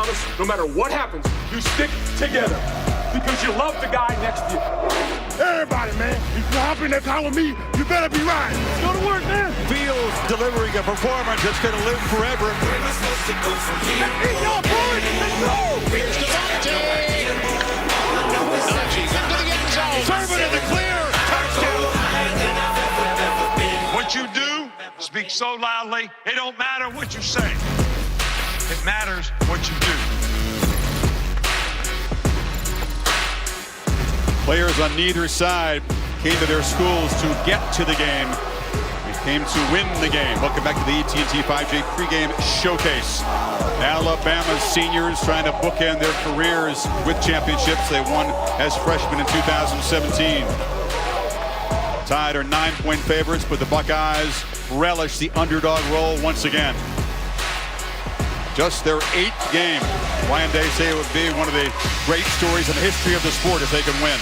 promise, no matter what happens, you stick together because you love the guy next to you. Everybody, man, if you hop in that car with me, you better be riding. Let's go to work, man. Fields delivering a performance that's going to live forever. Hey, y'all boys, let's go. Here's Devontae. Najee's into the end zone. Serving in the clear. Touchdown. What you do, speak so loudly, it don't matter what you say. It matters what you do. Players on neither side came to their schools to get to the game. They came to win the game. Welcome back to the AT&T 5J pregame showcase. Alabama's seniors trying to bookend their careers with championships. They won as freshmen in 2017. Tide are 9-point favorites, but the Buckeyes relish the underdog role once again. Just their 8th game. Ryan Day say it would be one of the great stories in the history of the sport if they can win.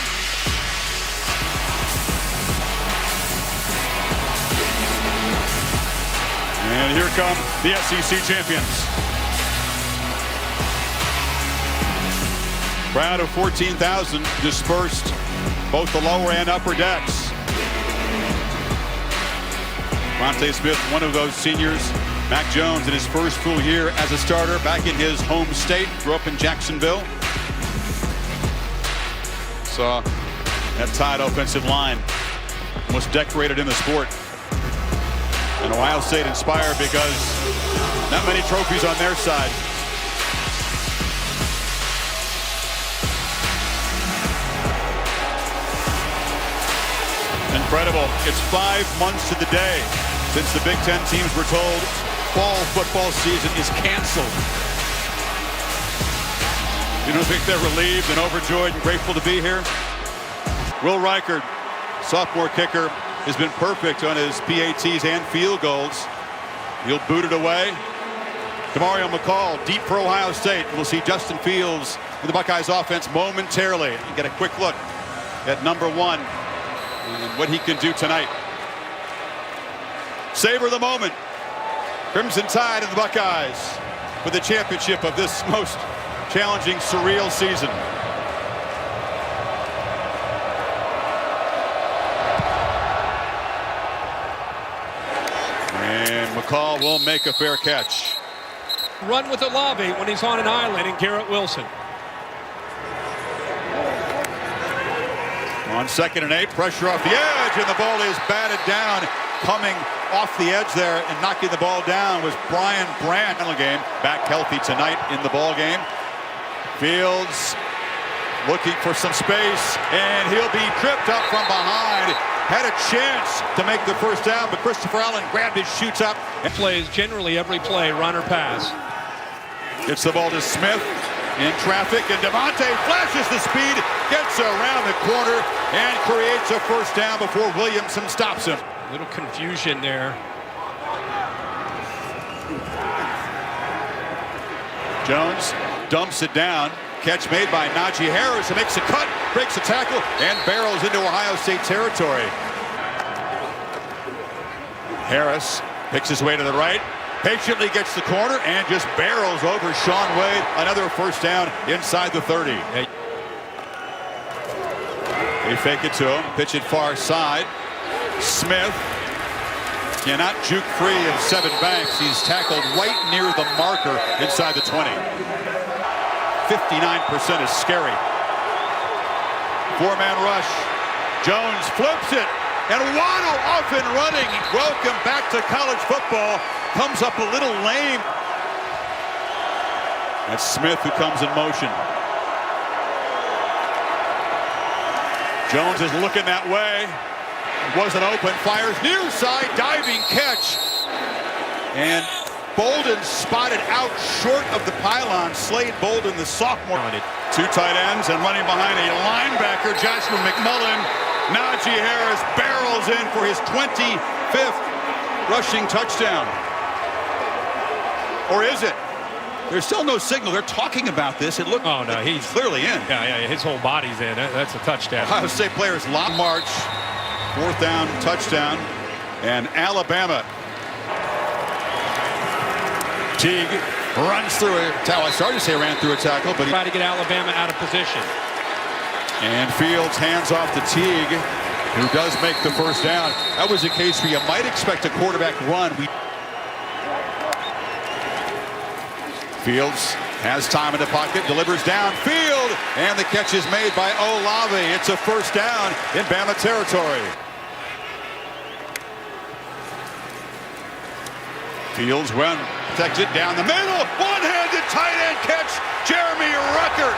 And here come the SEC champions. Crowd of 14,000 dispersed both the lower and upper decks. Monte Smith, one of those seniors. Mac Jones in his first full year as a starter back in his home state. Grew up in Jacksonville. Saw that Tide offensive line, most decorated in the sport. And Ohio State inspired because not many trophies on their side. Incredible. It's 5 months to the day since the Big Ten teams were told fall football season is canceled. You don't think they're relieved and overjoyed and grateful to be here? Will Reichard, sophomore kicker, has been perfect on his PATs and field goals. He'll boot it away. Demario McCall, deep for Ohio State. We'll see Justin Fields in the Buckeyes offense momentarily. You get a quick look at number 1 and what he can do tonight. Savor the moment. Crimson Tide of the Buckeyes for the championship of this most challenging, surreal season. And McCall will make a fair catch. Run with Olave when he's on an island and Garrett Wilson. On 2nd and 8, pressure off the edge, and the ball is batted down. Coming off the edge there and knocking the ball down was Brian Brandt. Game back healthy tonight in the ball game. Fields looking for some space, and he'll be tripped up from behind. Had a chance to make the first down, but Christopher Allen grabbed his shoots up. Plays generally every play, run or pass. Gets the ball to Smith in traffic, and Devontae flashes the speed, gets around the corner, and creates a first down before Williamson stops him. A little confusion there. Jones dumps it down. Catch made by Najee Harris, who makes a cut, breaks a tackle, and barrels into Ohio State territory. Harris picks his way to the right, patiently gets the corner, and just barrels over Shaun Wade. Another first down inside the 30. They fake it to him, pitch it far side. Smith cannot juke free of Sevyn Banks. He's tackled right near the marker inside the 20. 59% is scary. 4-man rush. Jones flips it, and Waddle off and running. Welcome back to college football. Comes up a little lame. That's Smith who comes in motion. Jones is looking that way. Wasn't open, fires near side, diving catch. And Bolden spotted out short of the pylon. Slade Bolden, the sophomore. 2 tight ends and running behind a linebacker, Joshua McMullen. Najee Harris barrels in for his 25th rushing touchdown. Or is it? There's still no signal. They're talking about this. It looked he's clearly in. Yeah, his whole body's in. That's a touchdown. Ohio State players long march. 4th down touchdown. And Alabama. Teague runs through it. I started to say ran through a tackle, but he Try to get Alabama out of position. And Fields hands off to Teague, who does make the first down. That was a case where you might expect a quarterback run. Fields has time in the pocket, delivers downfield, and the catch is made by Olave. It's a first down in Bama territory. Fields run, protected down the middle, one-handed tight end catch, Jeremy Ruckert.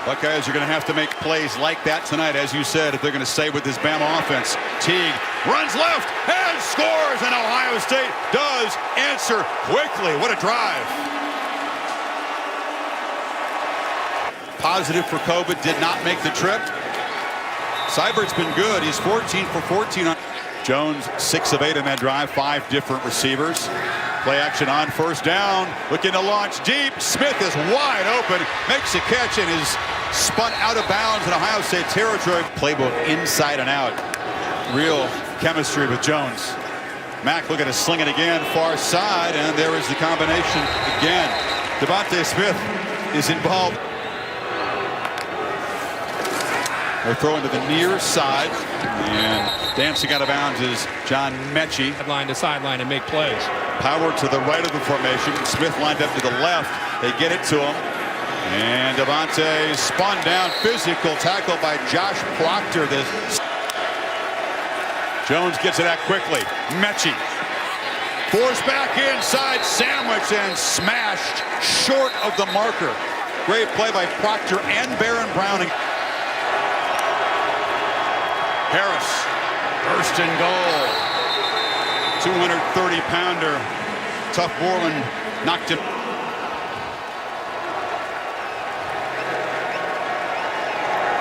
Buckeyes are going to have to make plays like that tonight, as you said, if they're going to stay with this Bama offense. Teague runs left and scores, and Ohio State does answer quickly. What a drive. Positive for COVID, did not make the trip. Seibert's been good. He's 14 for 14 on Jones, 6 of 8 in that drive, 5 different receivers. Play action on first down, looking to launch deep. Smith is wide open, makes a catch, and is spun out of bounds in Ohio State territory. Playbook inside and out. Real chemistry with Jones. Mack looking to sling it again, far side, and there is the combination again. Devontae Smith is involved. They're throwing to the near side, and dancing out of bounds is John Mechie. Sideline to sideline and make plays. Power to the right of the formation. Smith lined up to the left. They get it to him. And Devontae spun down. Physical tackle by Josh Proctor. Jones gets it out quickly. Mechie. Forced back inside. Sandwich and smashed short of the marker. Great play by Proctor and Baron Browning. Harris, first and goal. 230-pounder. Tough Borland knocked him.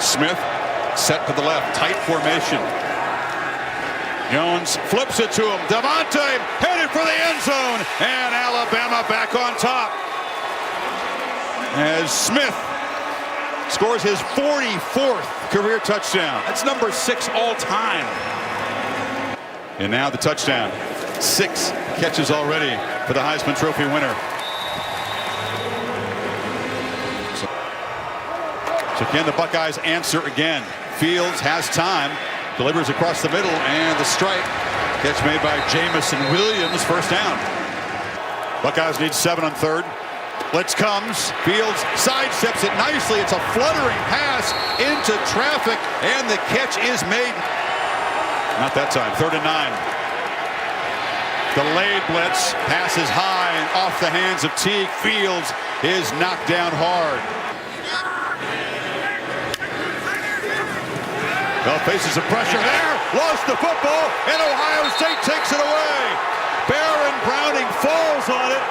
Smith set to the left, tight formation. Jones flips it to him. Devontae headed for the end zone, and Alabama back on top. As Smith scores his 44th career touchdown. That's number 6 all time. And now the touchdown. 6 catches already for the Heisman Trophy winner. So can the Buckeyes answer again? Fields has time, delivers across the middle, and the strike. Catch made by Jamison Williams, first down. Buckeyes need 7 on third. Blitz comes, Fields sidesteps it nicely. It's a fluttering pass into traffic, and the catch is made. Not that time, 3rd and 9. Delayed blitz, passes high and off the hands of Teague. Fields is knocked down hard. Well, faces some pressure there, lost the football, and Ohio State takes it away. Baron Browning falls on it.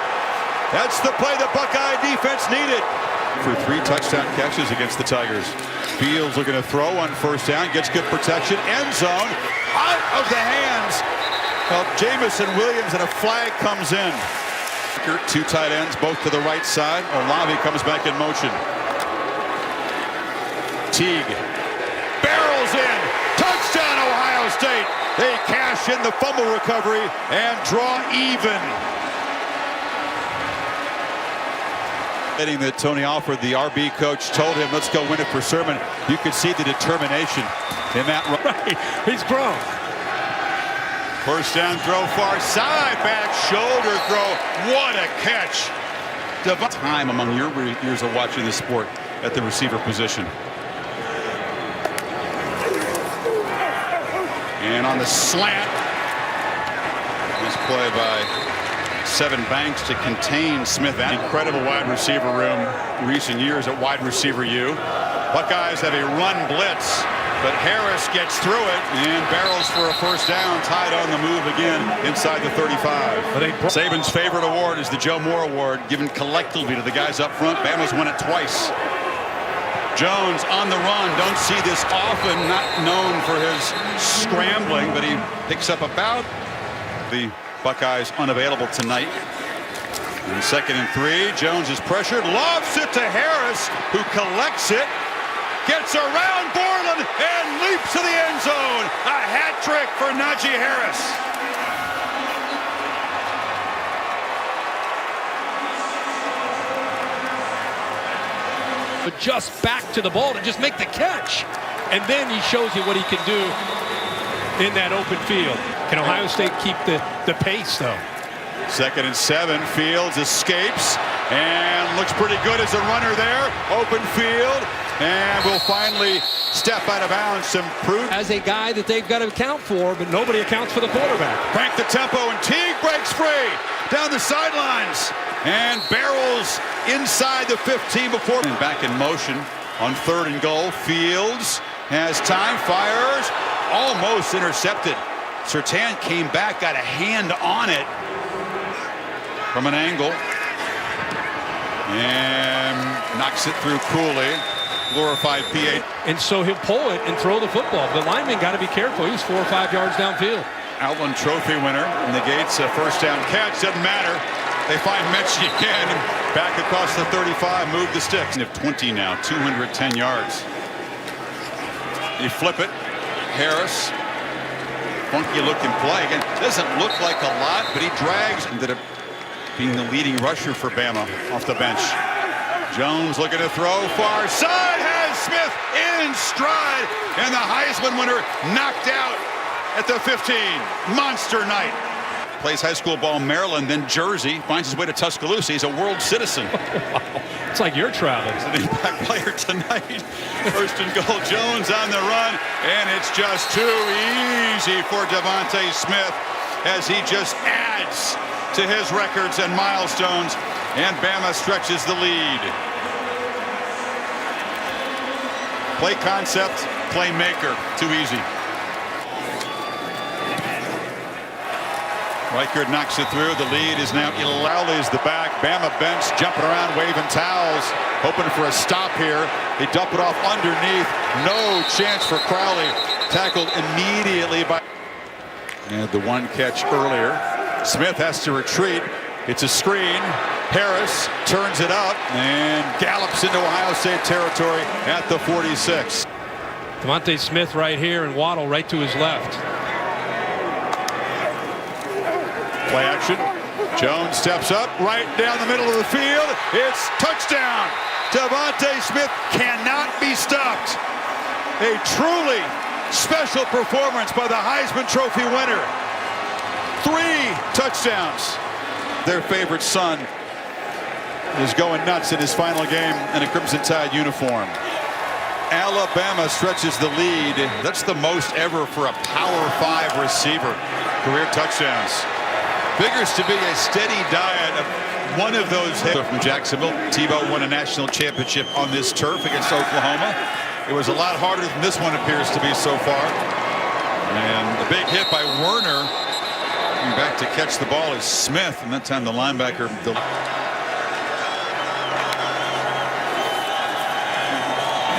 That's the play the Buckeye defense needed. For 3 touchdown catches against the Tigers. Fields looking to throw on first down, gets good protection, end zone, out of the hands of Jamison Williams, and a flag comes in. 2 tight ends, both to the right side. Olave comes back in motion. Teague barrels in, touchdown Ohio State. They cash in the fumble recovery and draw even. That Tony Alford, the RB coach, told him, let's go win it for Sermon. You could see the determination in that run. Right, he's grown. First down throw, far side, back shoulder throw. What a catch. Time among your years of watching this sport at the receiver position. And on the slant, nice play by Sevyn Banks to contain Smith. Incredible wide receiver room recent years at wide receiver U. Buckeyes have a run blitz, but Harris gets through it and barrels for a first down, tied on the move again inside the 35. Saban's favorite award is the Joe Moore Award, given collectively to the guys up front. Bama's won it twice. Jones on the run, don't see this often, not known for his scrambling, but he picks up about the Buckeyes unavailable tonight. And 2nd and 3, Jones is pressured, lobs it to Harris, who collects it, gets around Borland, and leaps to the end zone. A hat trick for Najee Harris. just back to the ball to just make the catch. And then he shows you what he can do in that open field. Can Ohio State keep the pace, though? 2nd and 7. Fields escapes and looks pretty good as a runner there. Open field, and will finally step out of bounds. Some proof As a guy that they've got to account for, but nobody accounts for the quarterback. crank the tempo, and Teague breaks free down the sidelines and barrels inside the 15 before. And back in motion on 3rd and goal. Fields has time, fires, almost intercepted. Surtain came back, got a hand on it from an angle, and knocks it through Cooley. Glorified P8. And so he'll pull it and throw the football. The lineman got to be careful. He was 4 or 5 yards downfield. Outland Trophy winner negates a first down catch. Doesn't matter. They find Mechie again. Back across the 35. Move the sticks. Of 20 now. 210 yards. You flip it. Harris. Funky looking play. Again, doesn't look like a lot, but he drags. Ended up being the leading rusher for Bama off the bench. Jones looking to throw. Far side has Smith in stride. And the Heisman winner knocked out at the 15. Monster night. Plays high school ball in Maryland, then Jersey. Finds his way to Tuscaloosa. He's a world citizen. It's like you're traveling. He's an impact player tonight. 1st and goal. Jones on the run. And it's just too easy for Devontae Smith as he just adds to his records and milestones. And Bama stretches the lead. Play concept, playmaker. Too easy. Reichard knocks it through. The lead is now Lowley's the back. Bama bench jumping around, waving towels, hoping for a stop here. They dump it off underneath. No chance for Crowley. Tackled immediately by. And the one catch earlier. Smith has to retreat. It's a screen. Harris turns it up and gallops into Ohio State territory at the 46. Devontae Smith right here and Waddle right to his left. Play action. Jones steps up right down the middle of the field. It's touchdown. Devontae Smith cannot be stopped. A truly special performance by the Heisman Trophy winner. 3 touchdowns. Their favorite son is going nuts in his final game in a Crimson Tide uniform. Alabama stretches the lead. That's the most ever for a Power 5 receiver. Career touchdowns. Figures to be a steady diet of one of those hits. From Jacksonville, Tebow won a national championship on this turf against Oklahoma. It was a lot harder than this one appears to be so far. And the big hit by Werner. Coming back to catch the ball is Smith, and that time the linebacker.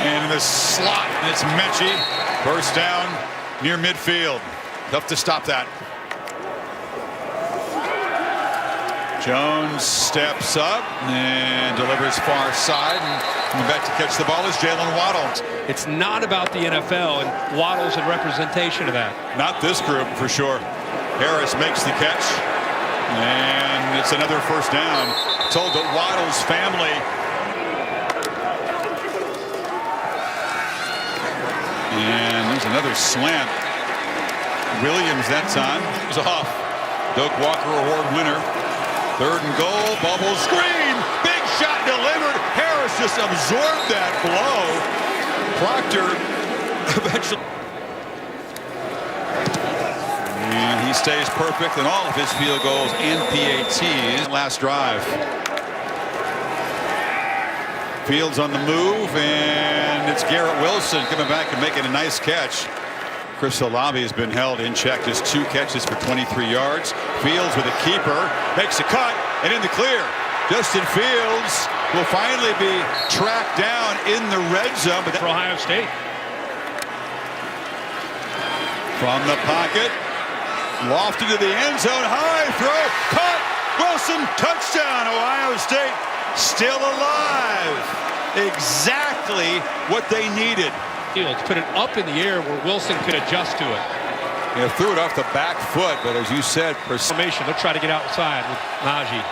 And in the slot, it's Mechie. First down near midfield. Tough to stop that. Jones steps up and delivers far side. And coming back to catch the ball is Jalen Waddle. It's not about the NFL, and Waddle's a representation of that. Not this group, for sure. Harris makes the catch. And it's another first down. Told that Waddle's family. And there's another slant. Williams that time was off. Doak Walker Award winner. 3rd and goal, bubble screen, big shot delivered. Harris just absorbed that blow. Proctor eventually. And he stays perfect in all of his field goals and PATs. Last drive. Fields on the move, and it's Garrett Wilson coming back and making a nice catch. Chris Olave has been held in check, just 2 catches for 23 yards. Fields with a keeper, makes a cut, and in the clear. Justin Fields will finally be tracked down in the red zone. But for Ohio State. From the pocket, lofted to the end zone, high throw, caught, Wilson, touchdown, Ohio State still alive. Exactly what they needed. Fields put it up in the air where Wilson could adjust to it. They threw it off the back foot, but as you said, Formation. They'll try to get outside with Najee.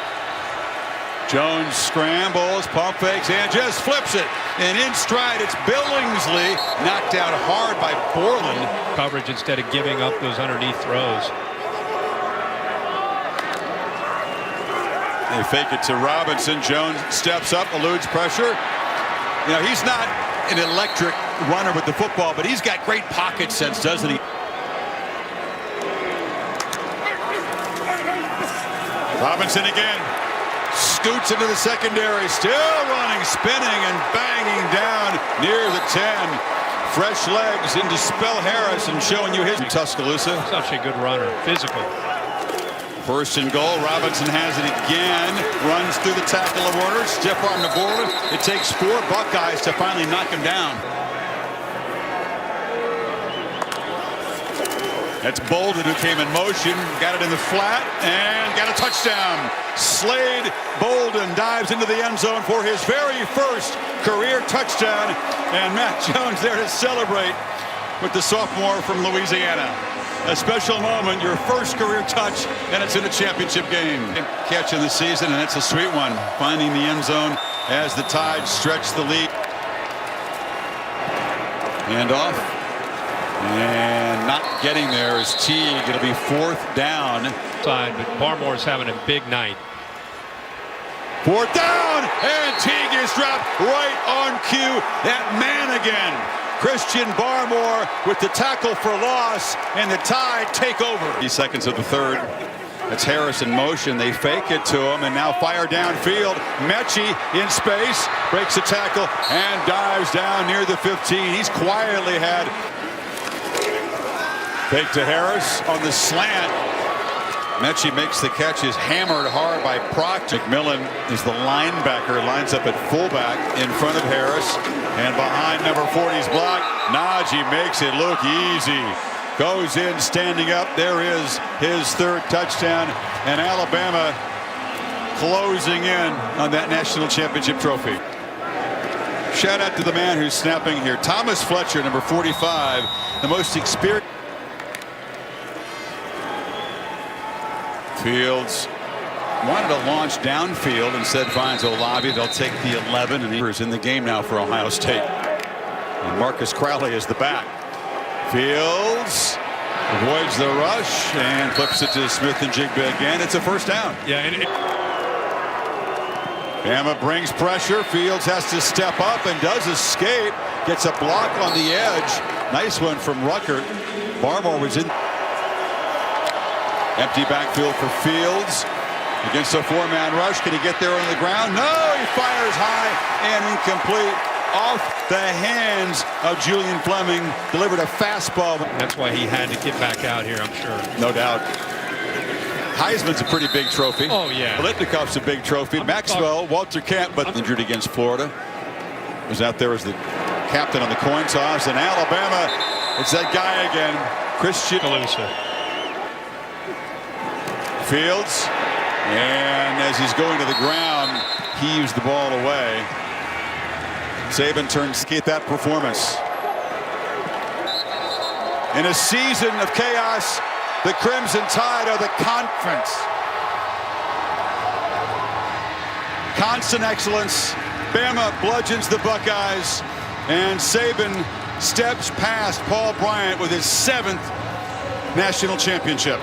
Jones scrambles, pump fakes, and just flips it. And in stride, it's Billingsley, knocked out hard by Borland. Coverage instead of giving up those underneath throws. They fake it to Robinson. Jones steps up, eludes pressure. You know, he's not an electric runner with the football, but he's got great pocket sense, doesn't he? Robinson again. Scoots into the secondary, still running, spinning, and banging down near the 10. Fresh legs into Spell Harris and showing you his Tuscaloosa. Such a good runner, physical. First and goal, Robinson has it again, runs through the tackle of order, stiff arm to Borland. It takes 4 Buckeyes to finally knock him down. That's Bolden who came in motion, got it in the flat, and got a touchdown. Slade Bolden dives into the end zone for his very first career touchdown, and Matt Jones there to celebrate with the sophomore from Louisiana. A special moment, your first career touch, and it's in a championship game. Catch in the season, and it's a sweet one. Finding the end zone as the Tide stretch the lead. And off. And not getting there is Teague. It'll be 4th down. Side, but Barmore's having a big night. 4th down, and Teague is dropped right on cue. That man again. Christian Barmore with the tackle for loss, and the Tide take over. 30 seconds of the third. That's Harris in motion. They fake it to him, and now fire downfield. Mechie in space, breaks a tackle, and dives down near the 15. He's quietly had. Fake to Harris on the slant. Mechie makes the catch, is hammered hard by Proctor. McMillan is the linebacker, lines up at fullback in front of Harris. And behind number 40's block, Najee makes it look easy. Goes in, standing up. There is his 3rd touchdown. And Alabama closing in on that national championship trophy. Shout out to the man who's snapping here. Thomas Fletcher, number 45, the most experienced. Fields wanted to launch downfield, instead finds Olavi. They'll take the 11, and he's in the game now for Ohio State. And Marcus Crowley is the back. Fields avoids the rush and flips it to Smith and Jigba again. It's a 1st down. Yeah, and Bama brings pressure. Fields has to step up and does escape. Gets a block on the edge. Nice one from Ruckert. Barmore was in. Empty backfield for Fields against a 4-man rush. Can he get there on the ground? No, he fires high and incomplete. Off the hands of Julian Fleming. Delivered a fastball. that's why he had to get back out here, I'm sure. No doubt. Heisman's a pretty big trophy. Oh, yeah. Biletnikov's a big trophy. Maxwell, Walter Camp, but injured against Florida. Was out there as the captain on the coin toss. And Alabama, it's that guy again, Christian Tuscaloosa. Fields, and as he's going to the ground, he used the ball away. Saban turns to get that performance. In a season of chaos, the Crimson Tide are the conference. Constant excellence. Bama bludgeons the Buckeyes, and Saban steps past Paul Bryant with his 7th national championship.